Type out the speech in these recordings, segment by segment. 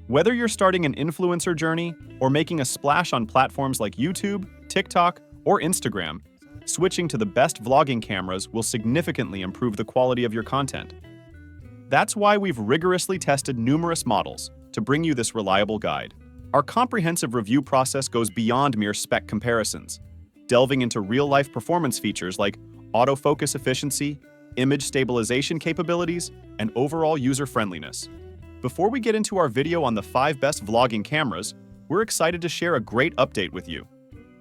Whether you're starting an influencer journey or making a splash on platforms like YouTube, TikTok, or Instagram, switching to the best vlogging cameras will significantly improve the quality of your content. That's why we've rigorously tested numerous models to bring you this reliable guide. Our comprehensive review process goes beyond mere spec comparisons, delving into real-life performance features like autofocus efficiency, image stabilization capabilities, and overall user-friendliness. Before we get into our video on the 5 best vlogging cameras, we're excited to share a great update with you.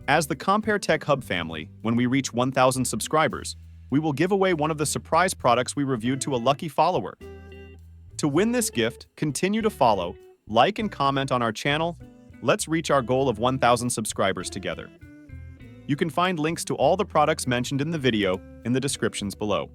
As the Compare Tech Hub family, when we reach 1,000 subscribers, we will give away one of the surprise products we reviewed to a lucky follower. To win this gift, continue to follow, like, and comment on our channel. Let's reach our goal of 1,000 subscribers together. You can find links to all the products mentioned in the video in the descriptions below.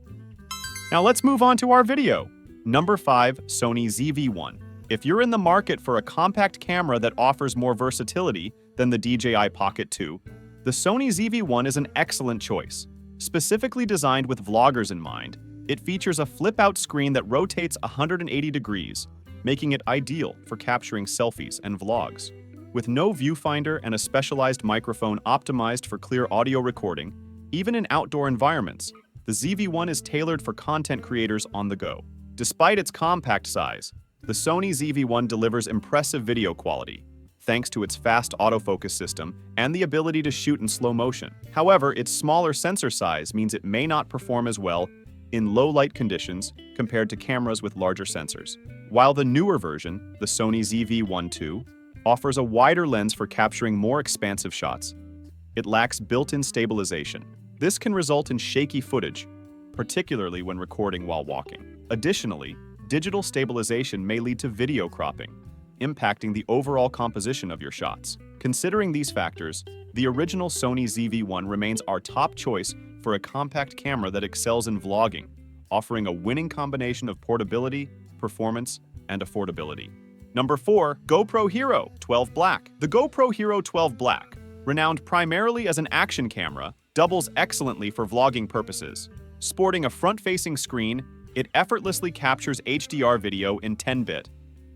Now let's move on to our video. Number 5. Sony ZV-1. If you're in the market for a compact camera that offers more versatility than the DJI Pocket 2, the Sony ZV-1 is an excellent choice. Specifically designed with vloggers in mind, it features a flip-out screen that rotates 180 degrees, making it ideal for capturing selfies and vlogs. With no viewfinder and a specialized microphone optimized for clear audio recording, even in outdoor environments, the ZV-1 is tailored for content creators on the go. Despite its compact size, the Sony ZV-1 delivers impressive video quality, thanks to its fast autofocus system and the ability to shoot in slow motion. However, its smaller sensor size means it may not perform as well in low-light conditions compared to cameras with larger sensors. While the newer version, the Sony ZV-1 offers a wider lens for capturing more expansive shots, it lacks built-in stabilization. This can result in shaky footage, particularly when recording while walking. Additionally, digital stabilization may lead to video cropping, impacting the overall composition of your shots. Considering these factors, the original Sony ZV-1 remains our top choice for a compact camera that excels in vlogging, offering a winning combination of portability, performance, and affordability. Number 4. GoPro Hero 12 Black. The GoPro Hero 12 Black, renowned primarily as an action camera, doubles excellently for vlogging purposes. Sporting a front-facing screen, it effortlessly captures HDR video in 10-bit,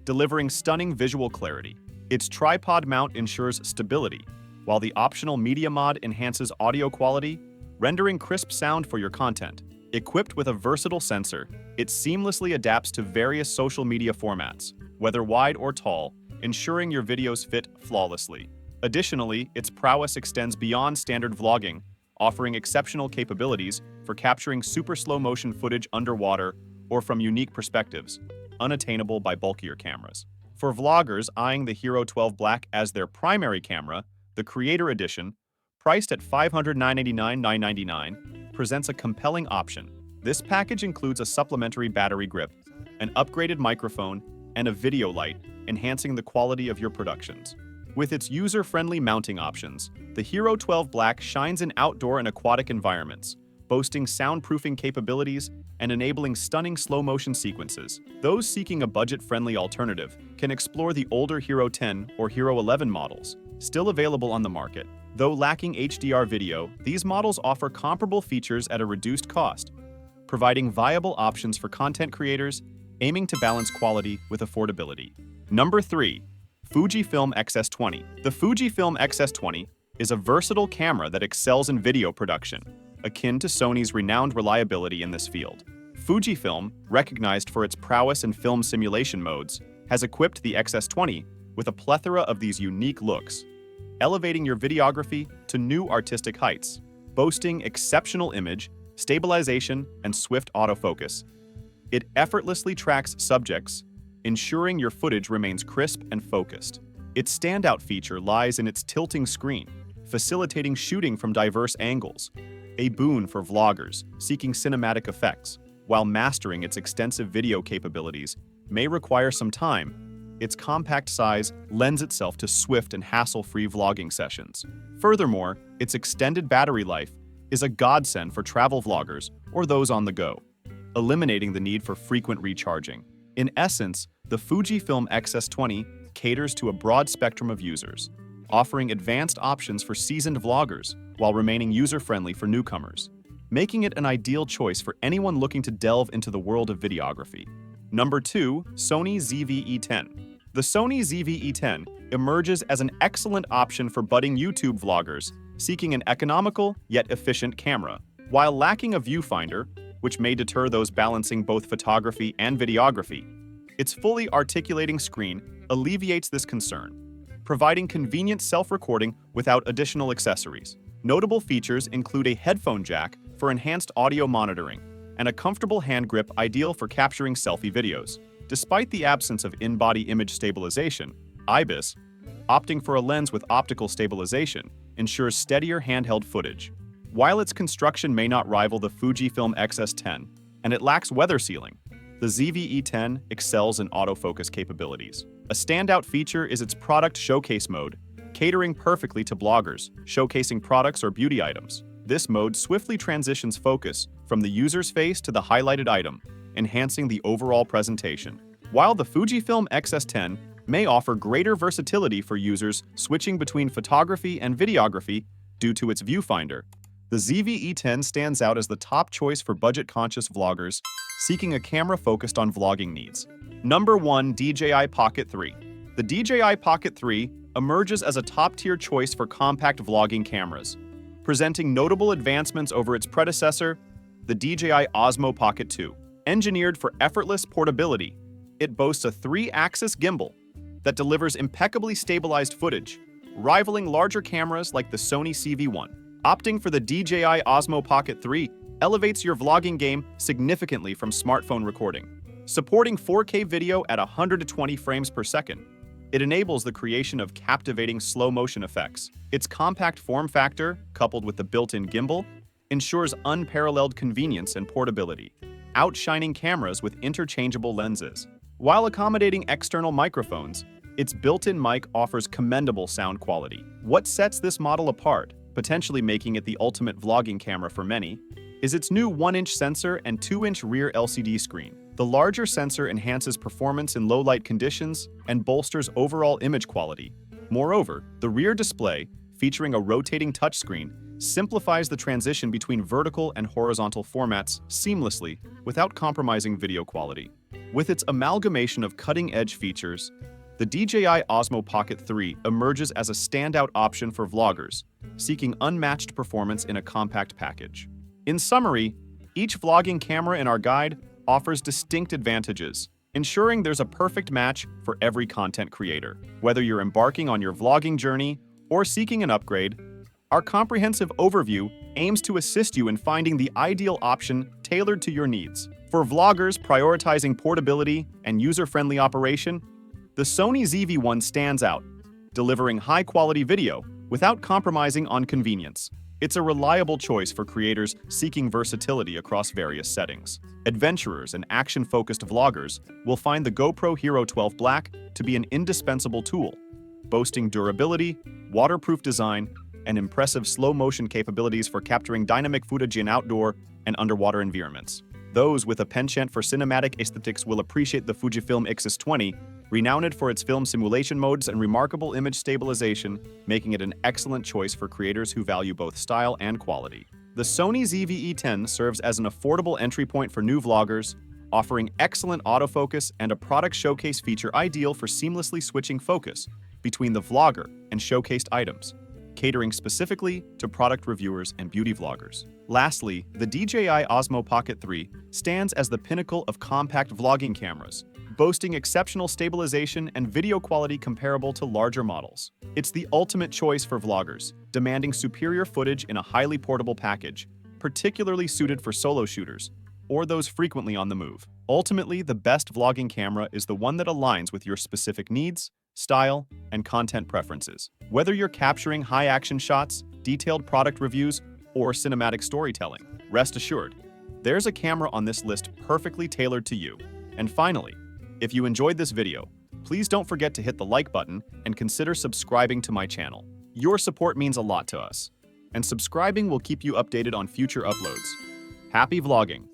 delivering stunning visual clarity. Its tripod mount ensures stability, while the optional media mod enhances audio quality, rendering crisp sound for your content. Equipped with a versatile sensor, it seamlessly adapts to various social media formats, whether wide or tall, ensuring your videos fit flawlessly. Additionally, its prowess extends beyond standard vlogging, offering exceptional capabilities for capturing super slow-motion footage underwater or from unique perspectives, unattainable by bulkier cameras. For vloggers eyeing the Hero 12 Black as their primary camera, the Creator Edition, priced at $599,999, presents a compelling option. This package includes a supplementary battery grip, an upgraded microphone, and a video light, enhancing the quality of your productions. With its user-friendly mounting options, the Hero 12 Black shines in outdoor and aquatic environments, boasting soundproofing capabilities and enabling stunning slow-motion sequences. Those seeking a budget-friendly alternative can explore the older Hero 10 or Hero 11 models, still available on the market. Though lacking HDR video, these models offer comparable features at a reduced cost, providing viable options for content creators aiming to balance quality with affordability. Number 3. Fujifilm X-S20. The Fujifilm X-S20 is a versatile camera that excels in video production, akin to Sony's renowned reliability in this field. Fujifilm, recognized for its prowess in film simulation modes, has equipped the X-S20 with a plethora of these unique looks, elevating your videography to new artistic heights. Boasting exceptional image, stabilization, and swift autofocus, it effortlessly tracks subjects, ensuring your footage remains crisp and focused. Its standout feature lies in its tilting screen, facilitating shooting from diverse angles, a boon for vloggers seeking cinematic effects. While mastering its extensive video capabilities may require some time, its compact size lends itself to swift and hassle-free vlogging sessions. Furthermore, its extended battery life is a godsend for travel vloggers or those on the go, eliminating the need for frequent recharging. In essence, the Fujifilm X-S20 caters to a broad spectrum of users, offering advanced options for seasoned vloggers while remaining user-friendly for newcomers, making it an ideal choice for anyone looking to delve into the world of videography. Number 2. Sony ZV-E10. The Sony ZV-E10 emerges as an excellent option for budding YouTube vloggers seeking an economical yet efficient camera. While lacking a viewfinder, which may deter those balancing both photography and videography, its fully articulating screen alleviates this concern, providing convenient self-recording without additional accessories. Notable features include a headphone jack for enhanced audio monitoring and a comfortable hand grip ideal for capturing selfie videos. Despite the absence of in-body image stabilization, IBIS, opting for a lens with optical stabilization, ensures steadier handheld footage. While its construction may not rival the Fujifilm X-S20 and it lacks weather sealing, the ZV-E10 excels in autofocus capabilities. A standout feature is its product showcase mode, catering perfectly to bloggers, showcasing products or beauty items. This mode swiftly transitions focus from the user's face to the highlighted item, enhancing the overall presentation. While the Fujifilm X-S20 may offer greater versatility for users switching between photography and videography due to its viewfinder, the ZV-E10 stands out as the top choice for budget-conscious vloggers seeking a camera focused on vlogging needs. Number 1. DJI Pocket 3. The DJI Pocket 3 emerges as a top-tier choice for compact vlogging cameras, presenting notable advancements over its predecessor, the DJI Osmo Pocket 2. Engineered for effortless portability, it boasts a 3-axis gimbal that delivers impeccably stabilized footage, rivaling larger cameras like the Sony ZV-1. Opting for the DJI Osmo Pocket 3 elevates your vlogging game significantly from smartphone recording. Supporting 4K video at 120 frames per second, it enables the creation of captivating slow-motion effects. Its compact form factor, coupled with the built-in gimbal, ensures unparalleled convenience and portability, outshining cameras with interchangeable lenses. While accommodating external microphones, its built-in mic offers commendable sound quality. What sets this model apart, potentially making it the ultimate vlogging camera for many, is its new 1-inch sensor and 2-inch rear LCD screen. The larger sensor enhances performance in low-light conditions and bolsters overall image quality. Moreover, the rear display, featuring a rotating touchscreen, simplifies the transition between vertical and horizontal formats seamlessly without compromising video quality. With its amalgamation of cutting-edge features, the DJI Osmo Pocket 3 emerges as a standout option for vloggers seeking unmatched performance in a compact package. In summary, each vlogging camera in our guide offers distinct advantages, ensuring there's a perfect match for every content creator. Whether you're embarking on your vlogging journey or seeking an upgrade, our comprehensive overview aims to assist you in finding the ideal option tailored to your needs. For vloggers prioritizing portability and user-friendly operation, the Sony ZV-1 stands out, delivering high-quality video without compromising on convenience. It's a reliable choice for creators seeking versatility across various settings. Adventurers and action-focused vloggers will find the GoPro Hero 12 Black to be an indispensable tool, boasting durability, waterproof design, and impressive slow-motion capabilities for capturing dynamic footage in outdoor and underwater environments. Those with a penchant for cinematic aesthetics will appreciate the Fujifilm X-S20, renowned for its film simulation modes and remarkable image stabilization, making it an excellent choice for creators who value both style and quality. The Sony ZV-E10 serves as an affordable entry point for new vloggers, offering excellent autofocus and a product showcase feature ideal for seamlessly switching focus between the vlogger and showcased items, catering specifically to product reviewers and beauty vloggers. Lastly, the DJI Osmo Pocket 3 stands as the pinnacle of compact vlogging cameras, boasting exceptional stabilization and video quality comparable to larger models. It's the ultimate choice for vloggers, demanding superior footage in a highly portable package, particularly suited for solo shooters or those frequently on the move. Ultimately, the best vlogging camera is the one that aligns with your specific needs, style, and content preferences. Whether you're capturing high-action shots, detailed product reviews, or cinematic storytelling, rest assured, there's a camera on this list perfectly tailored to you. And finally, if you enjoyed this video, please don't forget to hit the like button and consider subscribing to my channel. Your support means a lot to us, and subscribing will keep you updated on future uploads. Happy vlogging!